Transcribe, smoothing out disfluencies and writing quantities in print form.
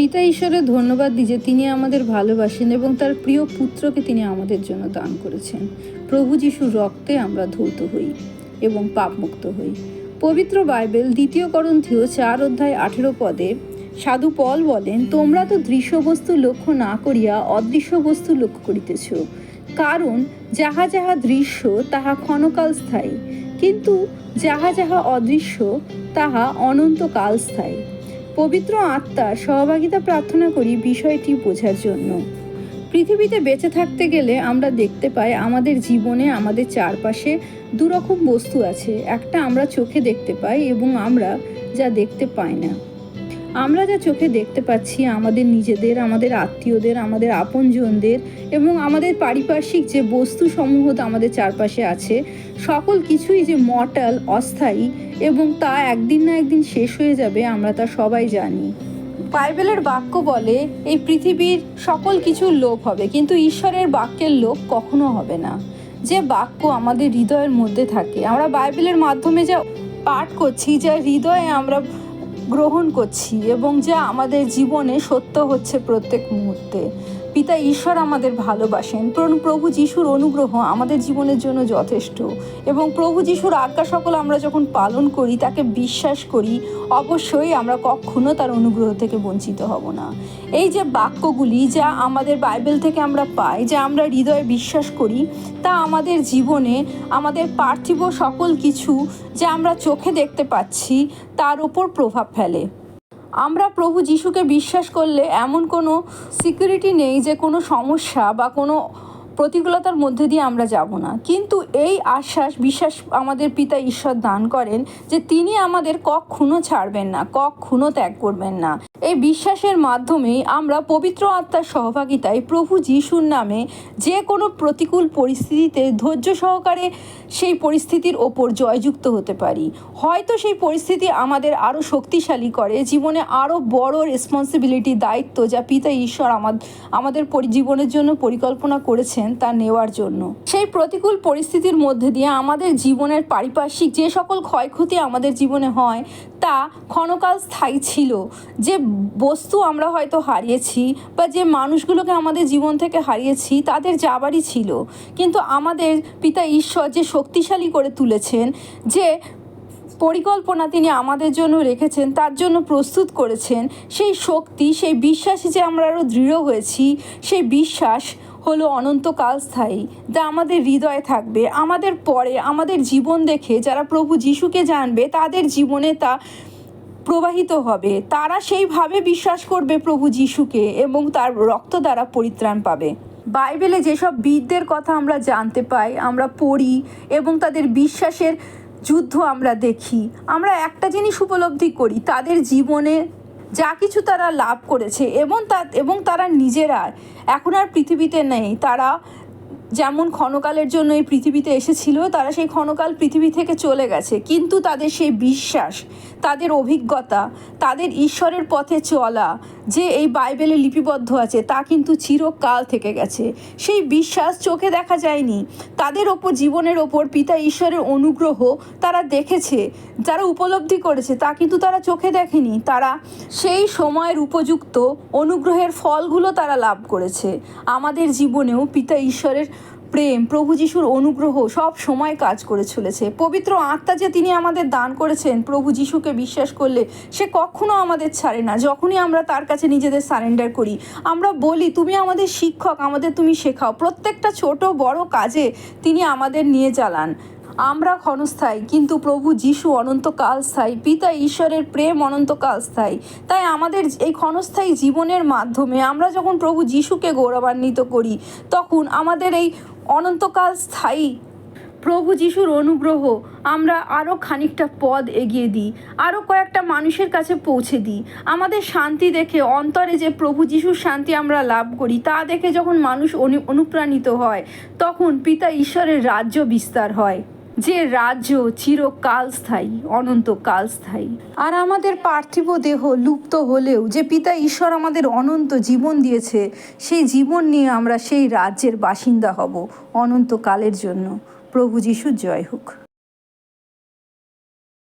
পিতা ঈশ্বরের ধন্যবাদ দিই যে তিনি আমাদের ভালোবাসেন এবং তার প্রিয় পুত্রকে তিনি আমাদের জন্য দান করেছেন। প্রভু যিশুর রক্তে আমরা ধৌত হই এবং পাপমুক্ত হই। পবিত্র বাইবেল 2 করন্থীয় 4:18 সাধু পল বলেন, তোমরা তো দৃশ্য বস্তু লক্ষ্য না করিয়া অদৃশ্য বস্তু লক্ষ্য করিতেছ, কারণ যাহা যাহা দৃশ্য তাহা ক্ষণকাল স্থায়ী, কিন্তু যাহা যাহা অদৃশ্য তাহা অনন্তকাল স্থায়ী। পবিত্র আত্মার সহভাগিতা প্রার্থনা করি বিষয়টি বোঝার জন্য। পৃথিবীতে বেঁচে থাকতে গেলে আমরা দেখতে পাই আমাদের জীবনে আমাদের চারপাশে দুরকম বস্তু আছে। একটা আমরা চোখে দেখতে পাই এবং আমরা যা দেখতে পাই না। আমরা যা চোখে দেখতে পাচ্ছি আমাদের নিজেদের, আমাদের আত্মীয়দের, আমাদের আপনজনদের এবং আমাদের পারিপার্শ্বিক যে বস্তুসমূহ আমাদের চারপাশে আছে, সকল কিছুই যে মর্টাল, অস্থায়ী এবং তা একদিন না একদিন শেষ হয়ে যাবে, আমরা তা সবাই জানি। বাইবেলের বাক্য বলে এই পৃথিবীর সকল কিছুর লোপ হবে, কিন্তু ঈশ্বরের বাক্যের লোপ কখনো হবে না। যে বাক্য আমাদের হৃদয়ের মধ্যে থাকে, আমরা বাইবেলের মাধ্যমে যা পাঠ করছি, যা হৃদয়ে আমরা গ্রহণ করছি এবং যা আমাদের জীবনে সত্য হচ্ছে প্রত্যেক মুহূর্তে। পিতা ঈশ্বর আমাদের ভালোবাসেন। প্রভু যিশুর অনুগ্রহ আমাদের জীবনের জন্য যথেষ্ট এবং প্রভু যিশুর আজ্ঞা সকল আমরা যখন পালন করি, তাকে বিশ্বাস করি, অবশ্যই আমরা কখনো তার অনুগ্রহ থেকে বঞ্চিত হব না। এই যে বাক্যগুলি যা আমাদের বাইবেল থেকে আমরা পাই, যা আমরা হৃদয়ে বিশ্বাস করি, তা আমাদের জীবনে আমাদের পার্থিব সকল কিছু যা আমরা চোখে দেখতে পাচ্ছি তার উপর প্রভাব ফেলে। আমরা প্রভু যিশুকে বিশ্বাস করলে এমন কোনো সিকিউরিটি নেই যে কোনো সমস্যা বা কোনো প্রতিকূলতার মধ্যে দিয়ে আমরা যাব না, কিন্তু এই বিশ্বাস আমাদের পিতা ঈশ্বর দান করেন যে তিনি আমাদের কখনো ছাড়বেন না, কখনো ত্যাগ করবেন না। এই বিশ্বাসের মাধ্যমেই আমরা পবিত্র আত্মার সহভাগিতায় প্রভু যিশুর নামে যে কোনো প্রতিকূল পরিস্থিতিতে ধৈর্য সহকারে সেই পরিস্থিতির ওপর জয়যুক্ত হতে পারি। হয়তো সেই পরিস্থিতি আমাদের আরও শক্তিশালী করে, জীবনে আরও বড় রেসপন্সিবিলিটি, দায়িত্ব যা পিতা ঈশ্বর আমাদের জীবনের জন্য পরিকল্পনা করেছেন তা নেওয়ার জন্য। সেই প্রতিকূল পরিস্থিতির মধ্যে দিয়ে আমাদের জীবনের পারিপার্শ্বিক যে সকল ক্ষয়ক্ষতি আমাদের জীবনে হয় তা ক্ষণকাল স্থায়ী ছিল। যে বস্তু আমরা হয়তো হারিয়েছি বা যে মানুষগুলোকে আমাদের জীবন থেকে হারিয়েছি তাদের যাবারই ছিল, কিন্তু আমাদের পিতা ঈশ্বর যে শক্তিশালী করে তুলেছেন, যে পরিকল্পনা তিনি আমাদের জন্য রেখেছেন, তার জন্য প্রস্তুত করেছেন, সেই শক্তি, সেই বিশ্বাসে যে আমরা আরও দৃঢ় হয়েছি, সেই বিশ্বাস হলো অনন্তকাল স্থায়ী, যা আমাদের হৃদয়ে থাকবে। আমাদের পরে আমাদের জীবন দেখে যারা প্রভু যিশুকে জানবে তাদের জীবনে তা প্রবাহিত হবে। তারা সেইভাবে বিশ্বাস করবে প্রভু যিশুকে এবং তার রক্ত দ্বারা পরিত্রাণ পাবে। বাইবেলে যেসব বীরদের কথা আমরা জানতে পাই, আমরা পড়ি এবং তাদের বিশ্বাসের যুদ্ধ আমরা দেখি, আমরা একটা জিনিস উপলব্ধি করি, তাদের জীবনে যা কিছু তারা লাভ করেছে এবং তারা নিজেরা এখন আর পৃথিবীতে নেই। তারা যেমন ক্ষণকালের জন্য এই পৃথিবীতে এসেছিল, তারা সেই ক্ষণকাল পৃথিবী থেকে চলে গেছে, কিন্তু তাদের সেই বিশ্বাস, তাদের অভিজ্ঞতা, তাদের ঈশ্বরের পথে চলা যে এই বাইবেলে লিপিবদ্ধ আছে তা কিন্তু চিরকাল থেকে গেছে। সেই বিশ্বাস চোখে দেখা যায়নি, তাদের ওপর, জীবনের ওপর পিতা ঈশ্বরের অনুগ্রহ তারা দেখেছে, যারা উপলব্ধি করেছে তা কিন্তু তারা চোখে দেখেনি। তারা সেই সময়ের উপযুক্ত অনুগ্রহের ফলগুলো তারা লাভ করেছে। আমাদের জীবনেও পিতা ঈশ্বরের প্রেম, প্রভু যিশুর অনুগ্রহ সব সময় কাজ করে চলেছে। পবিত্র আত্মা যে তিনি আমাদের দান করেছেন, প্রভু যিশুকে বিশ্বাস করলে সে কখনো আমাদের ছাড়ে না। যখনই আমরা তার কাছে নিজেদের সারেন্ডার করি, আমরা বলি তুমি আমাদের শিক্ষক, আমাদের তুমি শেখাও, প্রত্যেকটা ছোট বড় কাজে তিনি আমাদের নিয়ে চালান। আমরা ক্ষণস্থায়ী, কিন্তু প্রভু যিশু অনন্তকাল স্থায়ী। পিতা ঈশ্বরের প্রেম অনন্তকাল স্থায়ী। তাই আমাদের এই ক্ষণস্থায়ী জীবনের মাধ্যমে আমরা যখন প্রভু যিশুকে গৌরবান্বিত করি, তখন আমাদের এই অনন্তকাল স্থায়ী প্রভু যিশুর অনুগ্রহ আমরা আরও খানিকটা পদ এগিয়ে দিই, আরও কয়েকটা মানুষের কাছে পৌঁছে দিই। আমাদের শান্তি দেখে, অন্তরে যে প্রভু যিশুর শান্তি আমরা লাভ করি তা দেখে যখন মানুষ অনুপ্রাণিত হয়, তখন পিতা ঈশ্বরের রাজ্য বিস্তার হয়, যে রাজ্য চিরকাল স্থায়ী, অনন্তকাল স্থায়ী। আর আমাদের পার্থিব দেহ লুপ্ত হলেও যে পিতা ঈশ্বর আমাদের অনন্ত জীবন দিয়েছে, সেই জীবন নিয়ে আমরা সেই রাজ্যের বাসিন্দা হব অনন্তকালের জন্য। প্রভু যিশুর জয় হোক।